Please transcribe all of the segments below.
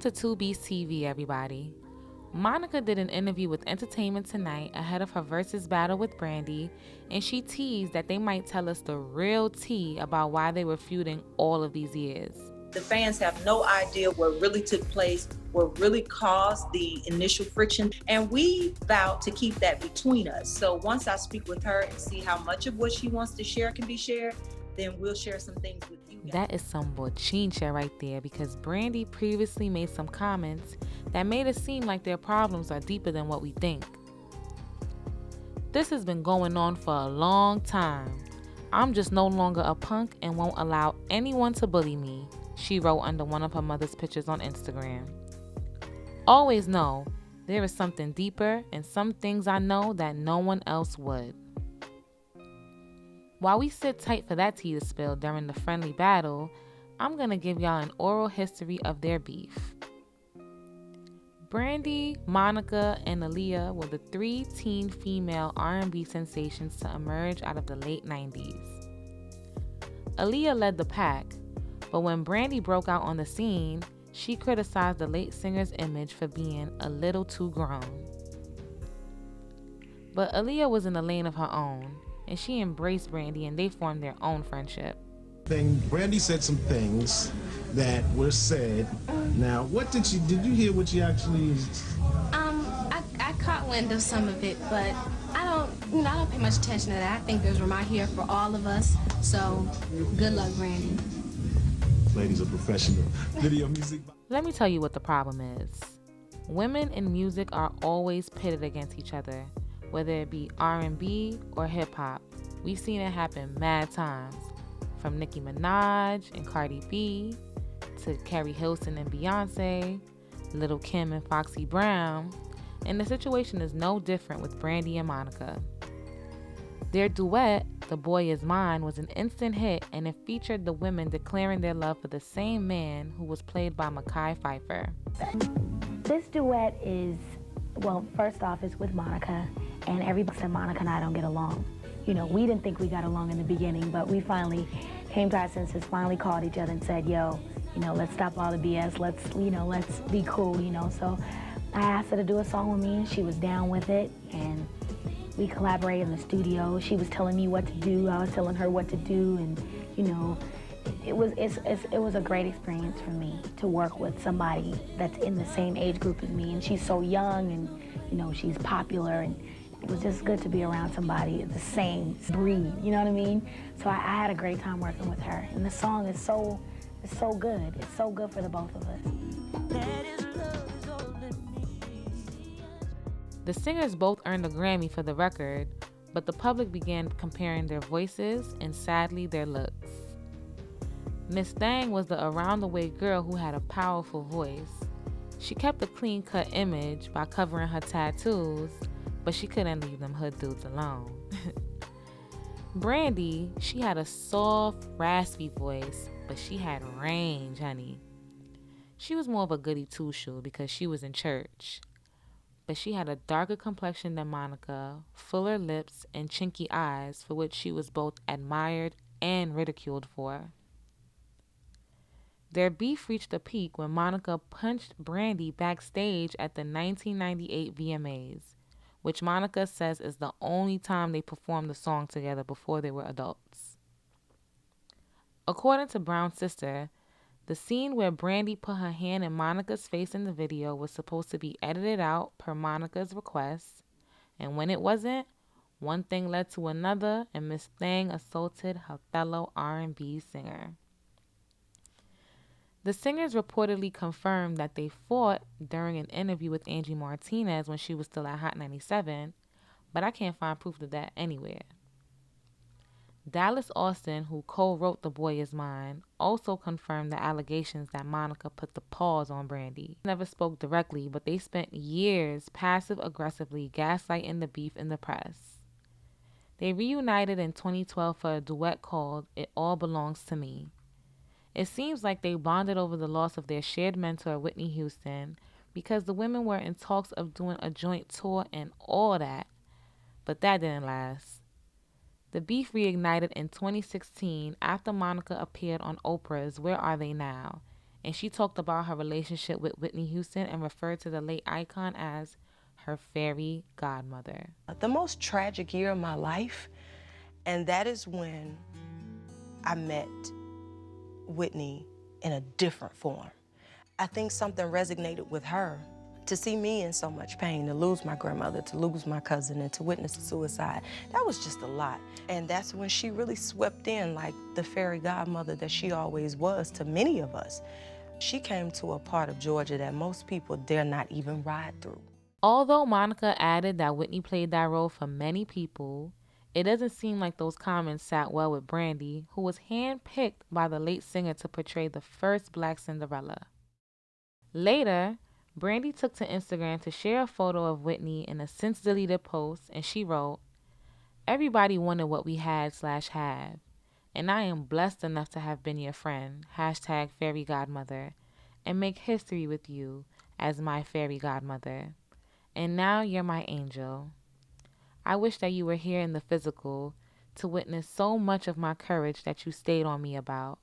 to 2B's TV, everybody. Monica did an interview with Entertainment Tonight ahead of her versus battle with Brandy, and she teased that they might tell us the real tea about why they were feuding all of these years. The fans have no idea what really took place, what really caused the initial friction, and we vowed to keep that between us. So once I speak with her and see how much of what she wants to share can be shared, then we'll share some things with you guys. That is some bochincha right there, because Brandy previously made some comments that made it seem like their problems are deeper than what we think. This has been going on for a long time. I'm just no longer a punk and won't allow anyone to bully me, she wrote under one of her mother's pictures on Instagram. Always know there is something deeper and some things I know that no one else would. While we sit tight for that tea to spill during the friendly battle, I'm gonna give y'all an oral history of their beef. Brandy, Monica, and Aaliyah were the three teen female R&B sensations to emerge out of the late 90s. Aaliyah led the pack, but when Brandy broke out on the scene, she criticized the late singer's image for being a little too grown. But Aaliyah was in a lane of her own, and she embraced Brandy and they formed their own friendship. Brandy said some things that were said. Now, did you hear what she actually... I caught wind of some of it, but I don't pay much attention to that. I think there's room out here for all of us, so good luck, Brandy. Ladies are professional. Video music. Let me tell you what the problem is. Women in music are always pitted against each other, whether it be R&B or hip-hop. We've seen it happen mad times, from Nicki Minaj and Cardi B, to Carrie Hilson and Beyonce, Lil' Kim and Foxy Brown, and the situation is no different with Brandy and Monica. Their duet, The Boy Is Mine, was an instant hit, and it featured the women declaring their love for the same man, who was played by Mekhi Phifer. This duet is, well, first off, it's with Monica, and everybody said Monica and I don't get along. You know, we didn't think we got along in the beginning, but we finally came to our senses, finally called each other and said, yo, let's stop all the BS, let's be cool, So I asked her to do a song with me, and she was down with it, and we collaborated in the studio. She was telling me what to do, I was telling her what to do, and, it was a great experience for me to work with somebody that's in the same age group as me, and she's so young, and, she's popular, and it was just good to be around somebody the same breed, you know what I mean? So I had a great time working with her, and the song is so good. It's so good for the both of us. The singers both earned a Grammy for the record, but the public began comparing their voices and, sadly, their looks. Miss Thang was the around-the-way girl who had a powerful voice. She kept a clean-cut image by covering her tattoos, but she couldn't leave them hood dudes alone. Brandy, she had a soft, raspy voice, but she had range, honey. She was more of a goody two-shoe because she was in church. But she had a darker complexion than Monica, fuller lips, and chinky eyes, for which she was both admired and ridiculed for. Their beef reached a peak when Monica punched Brandy backstage at the 1998 VMAs, which Monica says is the only time they performed the song together before they were adults. According to Brown's sister, the scene where Brandy put her hand in Monica's face in the video was supposed to be edited out per Monica's request, and when it wasn't, one thing led to another, and Miss Thang assaulted her fellow R&B singer. The singers reportedly confirmed that they fought during an interview with Angie Martinez when she was still at Hot 97, but I can't find proof of that anywhere. Dallas Austin, who co-wrote The Boy Is Mine, also confirmed the allegations that Monica put the pause on Brandy. They never spoke directly, but they spent years passive-aggressively gaslighting the beef in the press. They reunited in 2012 for a duet called It All Belongs to Me. It seems like they bonded over the loss of their shared mentor, Whitney Houston, because the women were in talks of doing a joint tour and all that, but that didn't last. The beef reignited in 2016 after Monica appeared on Oprah's Where Are They Now? and she talked about her relationship with Whitney Houston and referred to the late icon as her fairy godmother. The most tragic year of my life, and that is when I met Whitney in a different form. I think something resonated with her. To see me in so much pain, to lose my grandmother, to lose my cousin, and to witness a suicide, that was just a lot. And that's when she really swept in like the fairy godmother that she always was to many of us. She came to a part of Georgia that most people dare not even ride through. Although Monica added that Whitney played that role for many people, it doesn't seem like those comments sat well with Brandy, who was handpicked by the late singer to portray the first Black Cinderella. Later, Brandy took to Instagram to share a photo of Whitney in a since-deleted post, and she wrote, "Everybody wanted what we had/have, and I am blessed enough to have been your friend, #fairy godmother, and make history with you as my fairy godmother. And now you're my angel. I wish that you were here in the physical to witness so much of my courage that you stayed on me about.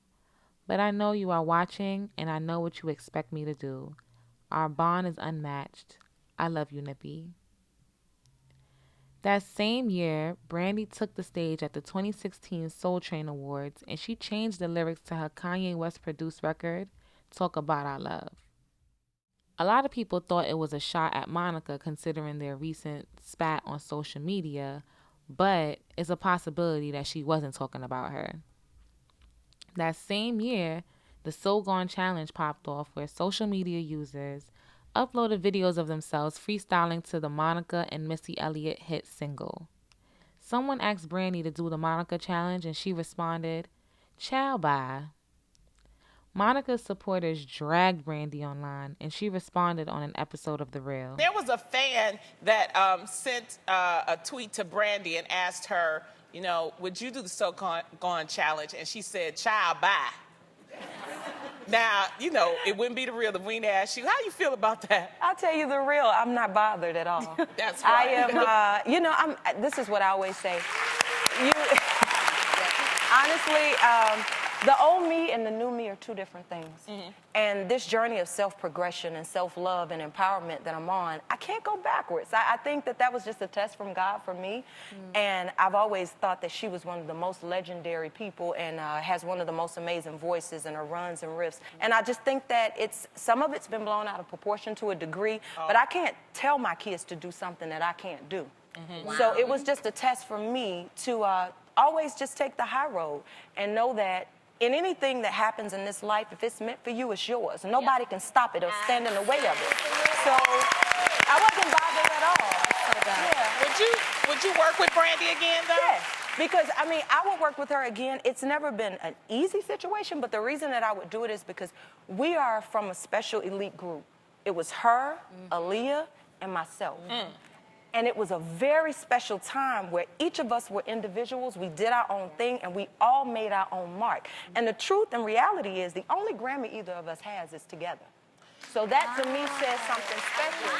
But I know you are watching, and I know what you expect me to do. Our bond is unmatched. I love you, Nippy." That same year, Brandy took the stage at the 2016 Soul Train Awards, and she changed the lyrics to her Kanye West produced record, Talk About Our Love. A lot of people thought it was a shot at Monica considering their recent spat on social media, but it's a possibility that she wasn't talking about her. That same year, the So Gone Challenge popped off, where social media users uploaded videos of themselves freestyling to the Monica and Missy Elliott hit single. Someone asked Brandy to do the Monica challenge, and she responded, "Ciao, bye." Monica's supporters dragged Brandy online, and she responded on an episode of The Real. There was a fan that sent a tweet to Brandy and asked her, would you do the So Gone challenge? And she said, "Child, bye." Now, it wouldn't be The Real if we didn't ask you. How you feel about that? I'll tell you the real, I'm not bothered at all. That's right. I am, this is what I always say. Honestly, the old me and the new me are two different things. Mm-hmm. And this journey of self-progression and self-love and empowerment that I'm on, I can't go backwards. I think that was just a test from God for me. Mm. And I've always thought that she was one of the most legendary people and has one of the most amazing voices in her runs and riffs. And I just think that some of it's been blown out of proportion to a degree, but I can't tell my kids to do something that I can't do. Mm-hmm. Wow. So it was just a test for me to always just take the high road and know that in anything that happens in this life, if it's meant for you, it's yours. Nobody can stop it or stand in the way of it. So I wasn't bothered at all. Yeah. Would you work with Brandy again, though? Yes, because, I would work with her again. It's never been an easy situation, but the reason that I would do it is because we are from a special elite group. It was her, Aaliyah, and myself. Mm. And it was a very special time where each of us were individuals. We did our own thing, and we all made our own mark. And the truth and reality is the only Grammy either of us has is together. So that, to me, says something special.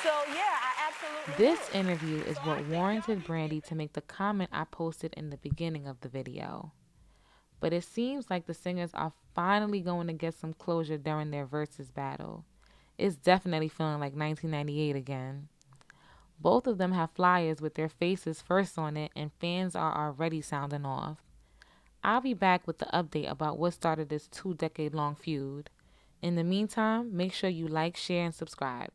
So, yeah, I absolutely This interview is what warranted Brandy to make the comment I posted in the beginning of the video. But it seems like the singers are finally going to get some closure during their versus battle. It's definitely feeling like 1998 again. Both of them have flyers with their faces first on it, and fans are already sounding off. I'll be back with the update about what started this 2-decade-long feud. In the meantime, make sure you like, share, and subscribe.